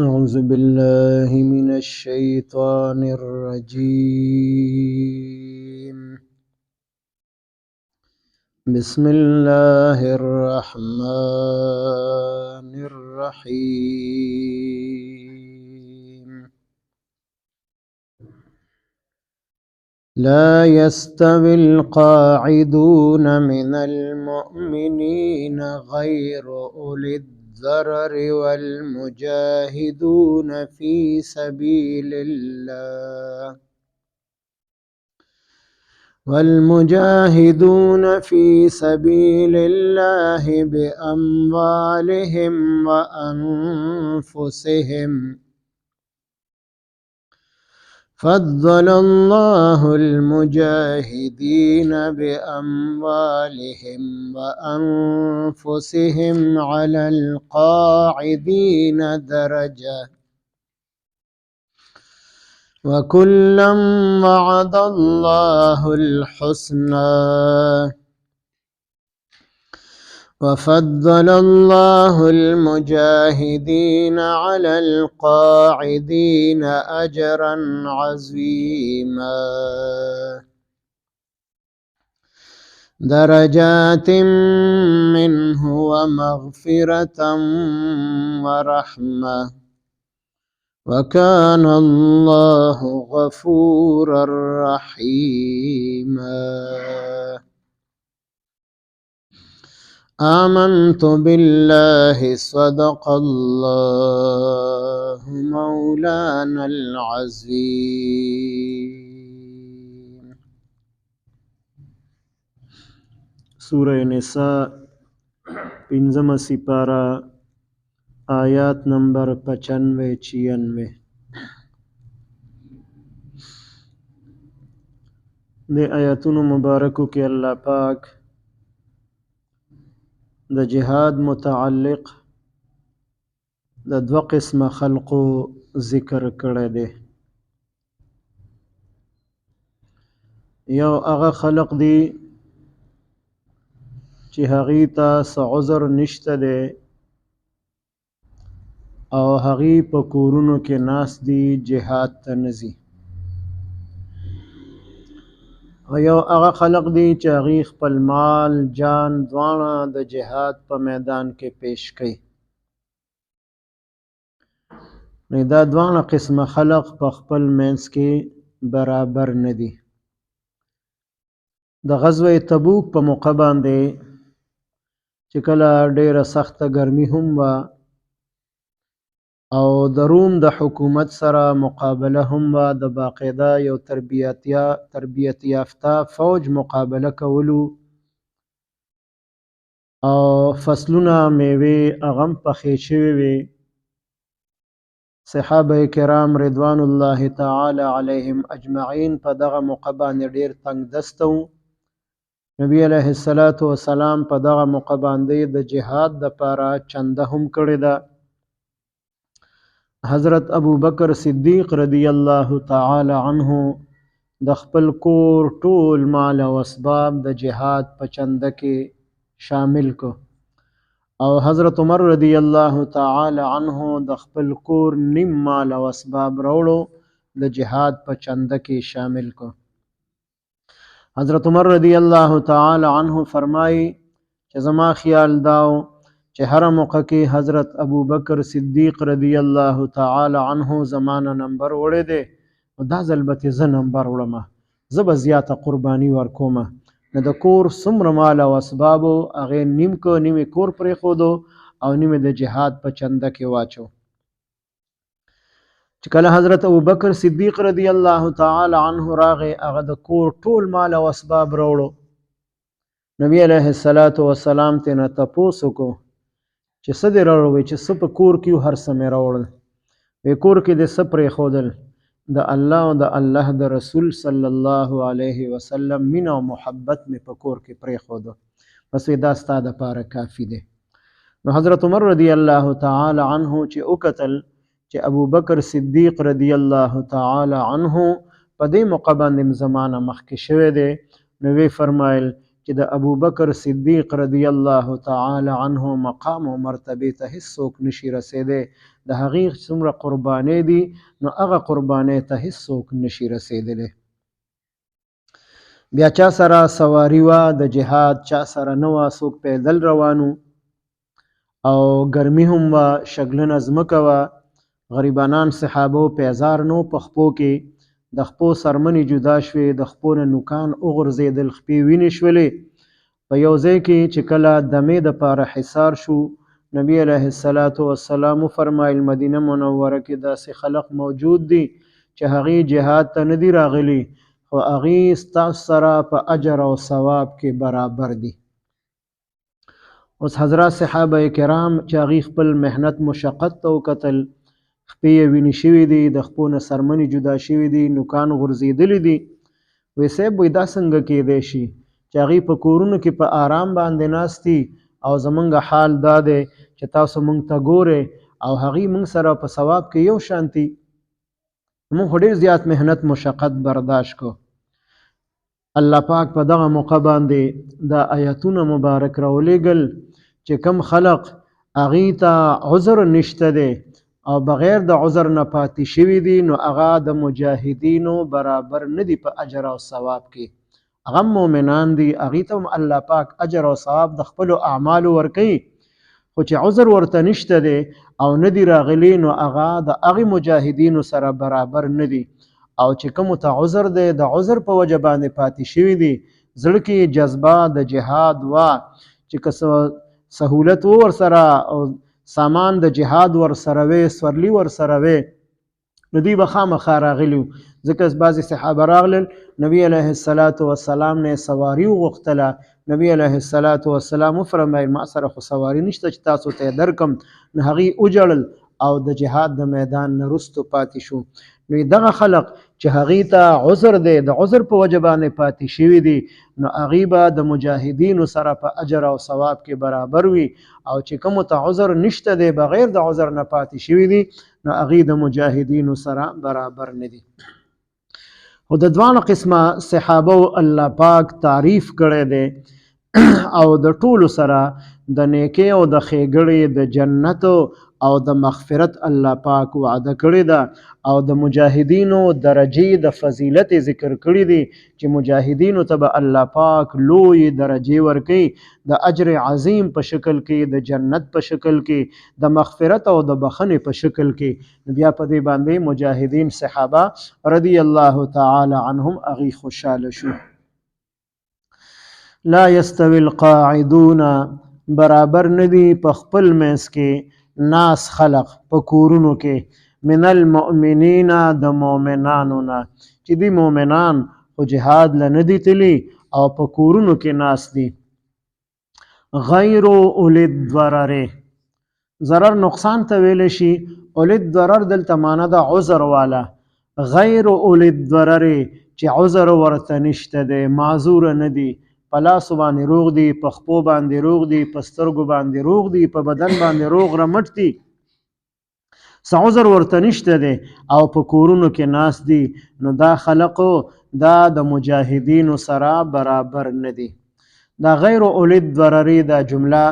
أعوذ بالله من الشيطان الرجيم. بسم الله الرحمن الرحيم. لا يستوي القاعدون من المؤمنين غير أولي الضرر والمجاهدون في سبيل الله بأموالهم وأنفسهم. فضل الله المجاهدين بأموالهم وأنفسهم على القاعدين درجة، وكلا وعد الله الحسنى. وفضل الله المجاهدين على القاعدين أجرا عظيما، درجات منه ومغفرة ورحمة، وكان الله غفورا رحيما. آمنت بالله صدق الله مولانا العظيم. سورة نساء پنځم سپارہ آیات نمبر 95-96. د آیاتونو مبارکو کې الله پاک د جهاد متعلق د دوه قسمه خلقو ذکر کړی دی. یو هغه خلق دی چې هغې ته څه عذر نشته دی او هغې په کورونو کې ناست دي، جهاد ته نه ځي. او یو هغه خلق دی چې هغې خپل مال جان دواړه د جهاد په میدان کې پیش کوي. دا دواړه قسمه خلق په خپل منځ کې برابر نه دي. د غزوه تبوک په موقع باندې چې کله ډیره سخته ګرمي هم وه او د روم د حکومت سره مقابله هم وه، د باقاعده یو تربیت یافته فوج مقابله کولو او فصلونه میوې هغه هم پخې شوې وې. صحابه کرام رضوان الله تعالی علیهم اجمعین په دغه موقع باندې ډیر تنگ دسته وو. نبی علیه السلام په دغه موقع باندې د جهاد دپاره چنده هم کړې ده. حضرت ابوبکر صدیق رضی الله تعالی عنه د خپل کور ټول مال او اسباب د جهاد په چنده کې شامل کو، او حضرت عمر رضی الله تعالی عنه د خپل کور نیم مال او اسباب راوړو د جهاد په چنده کې شامل کو. حضرت عمر رضی الله تعالی عنه فرمایي چې زما خیال داو چې هر موقع کې حضرت ابوبکر صدیق رضی الله تعالی عنه زمانه نمبر وړی دی، دا ځل به زه نمبر وړم، زه به زیاته قرباني ورکوم. نو د کور څومره مال او اسبابو هغې نیم کو، نیم کور پرېښودو او نیم د جهاد په چنده کې واچو. چې کله حضرت ابوبکر صدیق رضی الله تعالی عنه راغی، هغه د کور ټول مال او اسباب راوړو. نبی علیه السلام ترنه تپوس وکړو چې څه دې راوړی، چې څه په کور کې هر څه مې راوړل. وی کور کې دې څه پرېښودل؟ د الله او د الله د رسول صلی الله علیه وسلم مینه او محبت مې په کور کې پرېښودو، بس دا ستا دپاره کافي دی. نو حضرت عمر رضی الله تعالی عنه چې وکتل چې ابوبکر صدیق رضی الله تعالی عنه په دې موقع باندې زمانه مخکې شوی دی، نو وی فرمایل چې د ابوبکر صدیق رضی الله تعالی عنه مقام او مرتبه ته هیڅوک نشي رسیدي. د هغې څومره قربانۍ دي نو هغه قربانۍ ته هیڅوک نشي رسیدلی. بیا چا سره سواری وه د جهاد، چا سره نه وه، څوک پیدل روانو او ګرمي هم وه، شګلنه ځمکه وه، غریبانان صحابه پیزار نو په خپو کې، د خپو سرمنې جدا شوې، د خپو نه نوکان وغورځېدل، خپې وینې شولې. په یو ځای کې چې کله دمې دپاره حصار شو، نبی علیه السلام وفرمایل مدینه منوره کې داسې خلق موجود دي چې هغې جهاد ته نه دي راغلي، خو هغې ستاسو سره په اجر او ثواب کې برابر دي. اوس حضرات صحابه کرام چې هغې خپل محنت مشقت ته وکتل، خپې یې وینې شوي دي، د خپو نه سرمنې جدا شوي دي، نوکان غورځېدلي دي. وی صاحب وی دا څنګه کیدی شي چې هغې په کورونو کې په آرام باندې ناست دي او زمونږ حال دا دی چې تاسو مونږ ته ګورئ او هغې مونږ سره په ثواب کې یو شانتي. مونږ خو ډېر زیات محنت مشقت برداشت کو. الله پاک په دغه موقع باندې دا آیتونه مبارک راولېږل چې کم خلق هغې ته عذر نشته دی او بغیر د عذر نه پاتې شوي دي، نو هغه د مجاهدینو برابر نه دي په اجر او ثواب کې. هغه مؤمنان دي، هغې ته هم الله پاک اجر او ثواب د خپلو اعمالو ورکوي، خو چې عذر ورته نشته دی او نه دي راغلي، نو هغه د هغې مجاهدینو سره برابر نه دي. او چې کومو ته عذر دی د عذر په وجه باندې پاتې شوي دي، زړه کې جذبه د جهاد وا چې که سهولت و ورسره او سامان د جهاد ورسره وی، سورلي ورسره وی، نو دوی به خامخا راغلي وو. ځکه بعضې صحابه راغلل، نبي علیه السلام نه یې سواري وغوښتله. نبي علیه السلام وفرمیل ما سره خو سواري نشته چې تاسو ته یې درکم. نو هغې وجړل او د جهاد د میدان نه وروستو پاتې شو. نو دغه خلق چې هغې ته عذر دی، د عذر په وجه باندې پاتې شوي دي، نو هغې به د مجاهدینو سره په اجر او ثواب کې برابر وي. او چې کومو ته عذر نشته دی، بغیر د عذر نه پاتې شوي دي، نو هغې د مجاهدینو سره برابر نه دي. خو د دواړو قسمه صحابه الله پاک تعریف کړی دی او د ټولو سره د نیکۍ او د ښېګړې د جنت او د مغفرت الله پاک وعده کړې ده. او د مجاهدینو درجې د فضیلت ذکر کړي دي چې مجاهدینو ته به الله پاک لوی درجې ورکوي، د اجر عظیم په شکل کې، د جنت په شکل کې، د مغفرت او د بخښنې په شکل کې. بیا په دې باندې مجاهدین صحابه رضی الله تعالی عنهم هغې خوشحاله شو. لا یستوی القاعدون، برابر ندي په خپل منځ کې ناس خلق په کورونو کې، من المؤمنین د مؤمنانو نه چې دی مؤمنان خو جهاد له نه دي تلي او په کورونو کې ناس دي. غیر اولی الضرر، ضرر نقصان ته ویلی شي، اولی الضرر دلته معنا د عذر والا. غیر اولی الضرر چې عذر ورته نشته دی، معذور نه دي، په لاسو باندې روغ دي، په خپو باندې روغ دي، په سترګو باندې روغ دي، په بدن باندې روغ رمټ دي، څه عذر ورته نشته دی او په کورونو کې ناست دي، نو دا خلقو دا د مجاهدینو سره برابر نه دي. دا غیر اولی الضرر دا جمله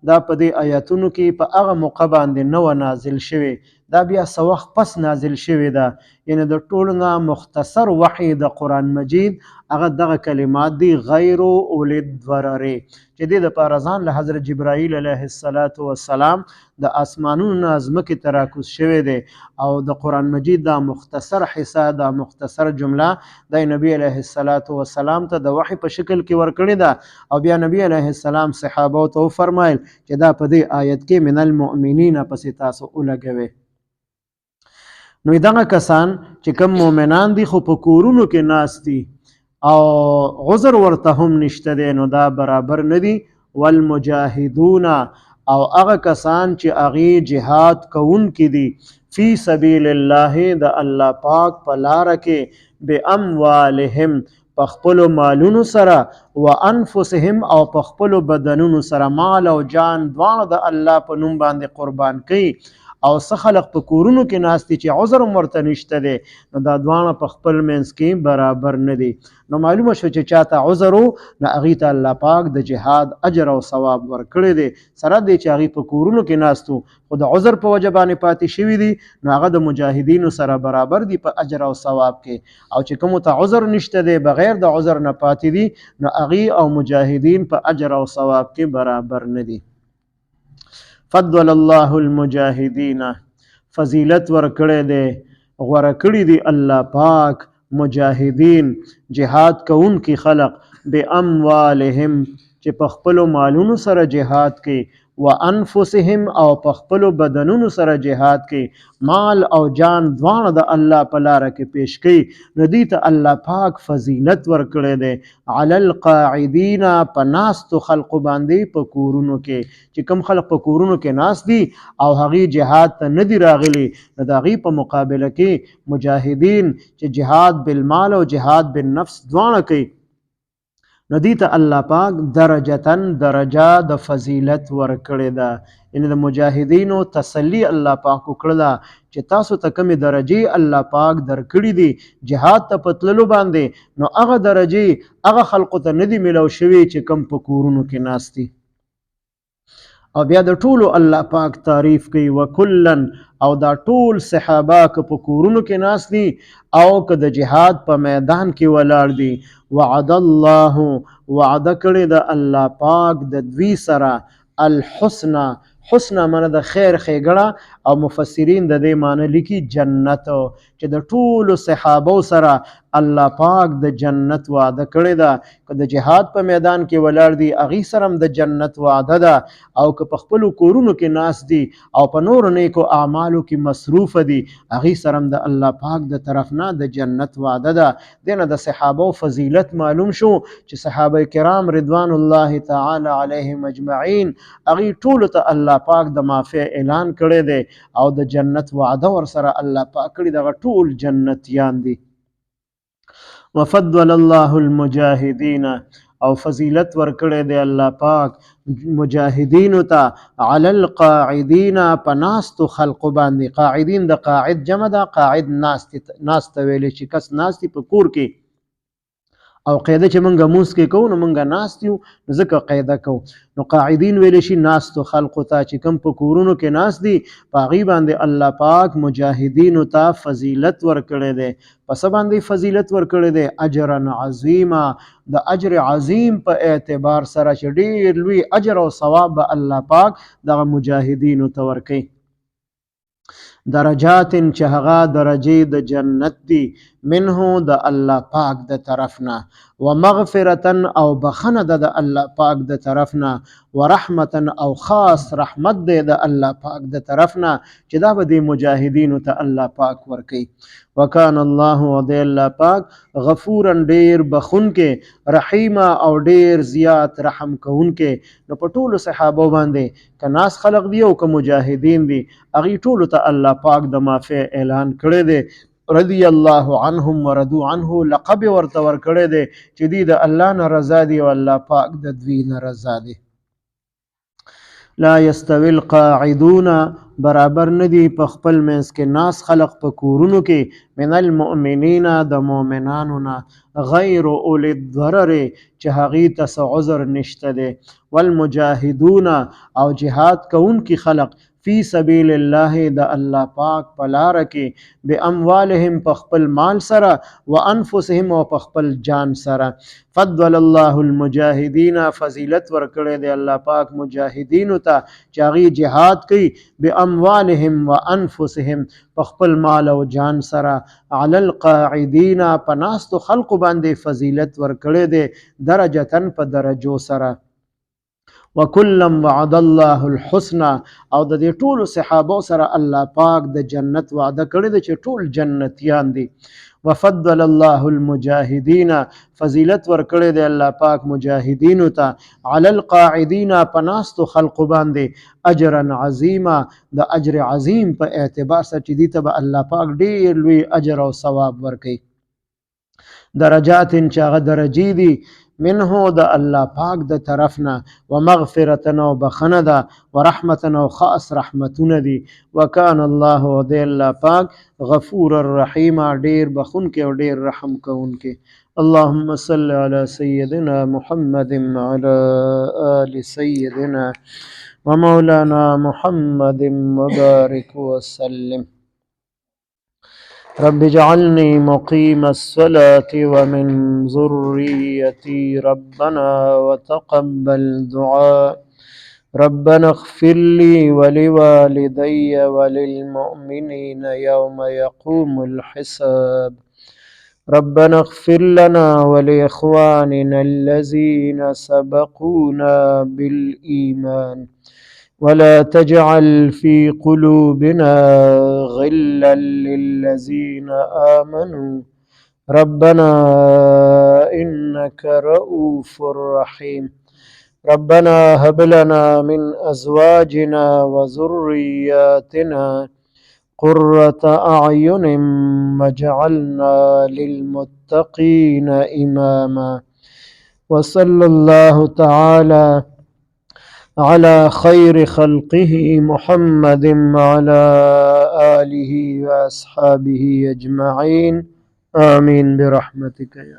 دا په دې آیاتونو کې په هغه موقع باندې نه و نازل شوې، دا بیا څه وخت پس نازل شوې ده. یعنې د ټولو نه مختصر وحی د قرآن مجید هغه دغه کلمات دي، غیر اولی الضرر، چې دې دپاره ځان له حضرت جبرائیل علیه السلام د آسمانونو نه ځمکې ته راکوز شوی دی او د قرآن مجید دا مختصر حصه، دا مختصر جمله دا نبی علیه السلام ته د وحی په شکل کې ورکړې ده. او بیا نبی علیه السلام صحابو ته وفرمایل چې دا په دې آیت کې من المؤمنین پسې تاسو ولګوئ. نو دغه کسان چې کوم مؤمنان دي خو په کورونو کې ناست دي او عذر ورته هم نشته دی، نو دا برابر نه دي. والمجاهدون، او هغه کسان چې هغې جهاد کوونکي دي فی سبیل الله د الله پاک په لاره کې، باموالهم په خپلو مالونو سره، وانفسهم او په خپلو بدنونو سره، مال او جان دواړه د الله په نوم باندې قربان کوي. او څه خلق په کورونو کې ناست دي چې عذر هم ورته نشته دی، نو دا دواړه په خپل منځ کې برابر نه دي. نو معلومه شو چې چاته عذر و نو هغې ته الله پاک د جهاد اجر او ثواب ورکړی دی، سره دی چې هغې په کورونو کې ناست وو خو د عذر په وجه باندې پاتې شوي دي، نو هغه د مجاهدینو سره برابر دي په اجر او ثواب کې. او چې کومو ته عذر نشته دی، بغیر د عذر نه پاتې دي، نو هغې او مجاهدین په اجر او ثواب کې برابر نه دي. فضل الله المجاهدین، فضیلت ورکړی دی، غوره کړي دي الله پاک مجاهدین، جهاد کوونکي خلق، باموالهم چې په خپلو مالونو سره جهاد کوي، وانفسهم او په خپلو بدنونو سره جهاد کوي، مال او جان دواړه د الله په لاره کې پیش کوي، نو دې ته الله پاک فضیلت ورکړی دی. علی القاعدین، په ناستو خلقو باندې په کورونو کې، چې کوم خلق په کورونو کې ناست دي او هغې جهاد ته نه دي راغلي، نو د هغې په مقابله کې مجاهدین چې جهاد بالمال او جهاد بالنفس دواړه کوي، نو دې ته الله پاک درجتن درجه د فضیلت ورکړې ده. یعنې د مجاهدینو تسلی الله پاک وکړله چې تاسو ته کومې درجې الله پاک درکړي دي جهاد ته په تللو باندې، نو هغه درجې هغه خلقو ته نه دي میلاو شوي چې کم په کورونو کې ناست دي. او بیا د ټولو الله پاک تعریف کوي، وکلن، او دا ټول صحابه که په کورونو کې ناست دي او که د جهاد په میدان کې ولاړ دي، وعد الله، وعده کړې د الله پاک د دوی سره الحسنه، حسنه معنی د خیر ښېګړه، او مفسرین د دې معنی لیکي جنت، چې د ټولو صحابو سره الله پاک د جنت وعده کړې ده. که د جهاد په میدان کې ولاړ دي هغې سره هم د جنت وعده ده، او که په خپلو کورونو کې ناست دي او په نورو نیکو اعمالو کې مصروفه دي هغې سره هم د الله پاک د طرف نه د جنت وعده ده. دې نه د صحابو فضیلت معلوم شو چې صحابه کرام رضوان الله تعالی علیهم اجمعین هغې ټولو ته الله پاک د معافی اعلان کړی دی او د جنت وعده ورسره الله پاک کړي، دغه ټول جنتیان دي. وفضل الله المجاهدین، او فضیلت ورکړی دی الله پاک مجاهدینو ته علی القاعدین، په ناستو خلقو باندې. قاعدین د قاعد جمع ده، قاعد ناست ویلی چې کس ناستی په کور کې، او قاعده چې مونږه مونځ کې کوو نو مونږه ناست یو نو ځکه قاعده کوو، نو قاعدین ویلی شي ناستو خلقو ته چې کوم په کورونو کې ناست دي، په هغې باندې الله پاک مجاهدینو ته فضیلت ورکړی دی. په څه باندې فضیلت ورکړی دی؟ اجرا عظیما، د اجر عظیم په اعتبار سره چې ډېر لوی اجر او ثواب به الله پاک دغه مجاهدینو ته ورکوي. درجات، چې هغه درجې د جنت دي، منه د الله پاک د طرفنا، ومغفرتن، او بخنه ده د الله پاک د طرفنا، ورحمتن، او خاص رحمت دی د الله پاک د طرفنا، چې دا به د مجاهدینو ته الله پاک ورکوي. وکان الله، او دی الله پاک غفورا، ډیر بخونکې، رحیمه، او ډیر زیات رحم کوونکې. نو په ټولو صحابو باندې که ناس خلق دی او که مجاهدین دي هغې ټولو ته الله پاک د معافی اعلان کړی دی. رضی الله عنهم ورضوا عنه، لقب ورته ورکړی دی چې دوی د الله نه رضا دي او الله پاک د دوی نه رضا دی. لا یستوی القاعدون، برابر ندی په خپل منځ کې ناس خلق په کورونو کې، من المؤمنین، د مؤمنانو نه، غیر اولی الضرر، چې هغې ته څه عذر نشته دی، والمجاهدون، او جهاد کوونکي خلق، فی سبیل الله، د الله پاک په لاره کې، باموالهم، په خپل مال سره، وانفسهم، او په خپل جان سره. فضل الله المجاهدین، فضیلت ورکړی دی الله پاک مجاهدینو ته چې هغې جهاد کوي، باموالهم وانفسهم، په خپل مال او جان سره، علی القاعدین، په ناستو خلقو باندې فضیلت ورکړی دی درجتن، په درجو سره. وکلم وعد الله الحسنى، او د دې ټولو صحابو سره الله پاک د جنت وعده کړی دی چې ټول جنتیان دي. وفضل الله المجاهدین، فضیلت ورکړی دی الله پاک مجاهدینو ته، علی القاعدین، په ناستو خلقو باندې، اجرا عظیما، د اجر عظیم په اعتبار سره چې دې ته به الله پاک ډېر لوی اجر او ثواب ورکوي. درجات، چې هغه درجې دي، منه د الله پاک د طرفنا، ومغفرتنا او بخنه ده، ورحمتنا او خاص رحمتونه دي. وکان الله او دی الله پاک غفور الرحیم ډیر بخونکي او ډیر رحم کوونکي. اللهم صل على سيدنا محمد وعلى آل سيدنا ومولانا محمد وبارك وسلم. رب اجعلني مقيم الصلاة ومن ذريتي ربنا وتقبل دعاء. ربنا اغفر لي ولوالدي وللمؤمنين يوم يقوم الحساب. ربنا اغفر لنا ولإخواننا الذين سبقونا بالإيمان ولا تجعل في قلوبنا غلا للذين آمنوا ربنا إنك رؤوف رحيم. ربنا هب لنا من أزواجنا وذرياتنا قرة أعين واجعلنا للمتقين إماما. وصلى الله تعالى على خير خلقه محمد وعلى آله وأصحابه أجمعين. آمين برحمتك يا